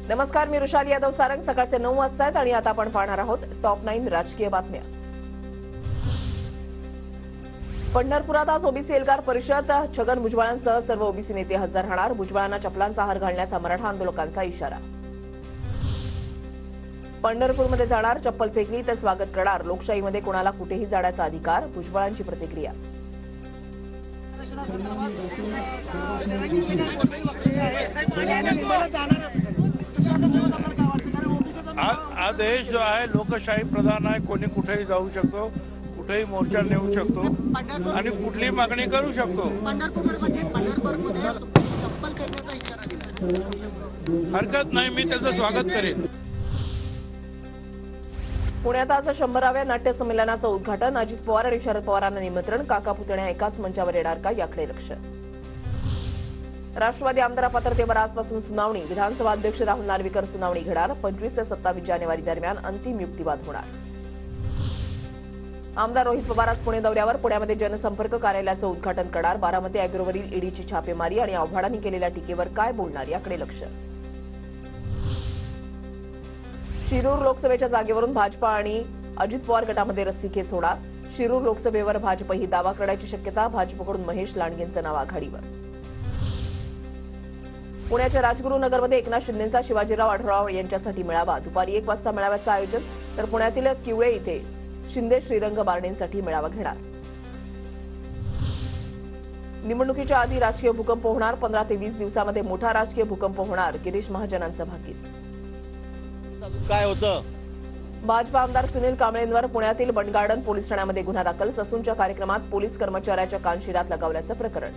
नमस्कार, मी रुशाली यादव सारंग. सकाळचे 9 वाजता आहेत आणि आता आपण पाहणार आहोत टॉप 9 राजकीय बातम्या. पंढरपुरात आज ओबीसी एल्गार परिषद. छगन भुजबळांसह सर्व ओबीसी नेते हजर राहणार. भुजबळांना चपलांचा हार घालण्याचा मराठा आंदोलकांचा इशारा. पंढरपूरमध्ये जाणार, चप्पल फेकली तर स्वागत करणार. लोकशाहीमध्ये कोणाला कुठेही जाण्याचा अधिकार. भुजबळांची प्रतिक्रिया. हा देश जो आहे लोकशाही प्रधान आहे. कोणी कुठेही जाऊ शकतो, कुठेही मोर्चा नेऊ शकतो आणि कुठलीही मागणी करू शकतो. हरकत नाही, मी त्याचं स्वागत करेन. पुण्यात आज 100व्या नाट्य संमेलनाचं उद्घाटन. अजित पवार आणि शरद पवारांना निमंत्रण. काका पुतण्या एकाच मंचावर येणार का, याकडे लक्ष. राष्ट्रवादी आमदार पात्रतेवर आजपासून सुनावणी. विधानसभा अध्यक्ष राहुल नार्वेकर सुनावणी घेणार. 25 ते 27 जानेवारी दरम्यान अंतिम युक्तिवाद होणार. आमदार रोहित पवार आज पुणे दौऱ्यावर. पुण्यामध्ये जनसंपर्क कार्यालयाचं उद्घाटन करणार. बारामती अॅग्रोवरील ईडीची छापेमारी आणि आव्हाडांनी केलेल्या टीकेवर काय बोलणार, याकडे लक्ष. शिरूर लोकसभेच्या जागेवरून भाजपा आणि अजित पवार गटामध्ये रस्सीखेच होणार. शिरूर लोकसभेवर भाजपही दावा करण्याची शक्यता. भाजपकडून महेश लांडगेंचं नाव आघाडीवर. पुण्याच्या राजगुरुनगरमध्ये एकनाथ शिंदेंचा शिवाजीराव आढळराव यांच्यासाठी मेळावा. दुपारी 1 वाजता मेळाव्याचं आयोजन. तर पुण्यातील किवळे इथे शिंदे श्रीरंग बारणेंसाठी मेळावा घेणार. निवडणुकीच्या आधी राजकीय भूकंप होणार. 15 ते 20 दिवसामध्ये मोठा राजकीय भूकंप होणार. गिरीश महाजनांचं भाकीत. काय होतं? भाजपा आमदार सुनील कांबळेंवर पुण्यातील बंड गार्डन पोलीस ठाण्यामध्ये गुन्हा दाखल. ससूनच्या कार्यक्रमात पोलीस कर्मचाऱ्याच्या कानशिरात लगावल्याचं प्रकरण.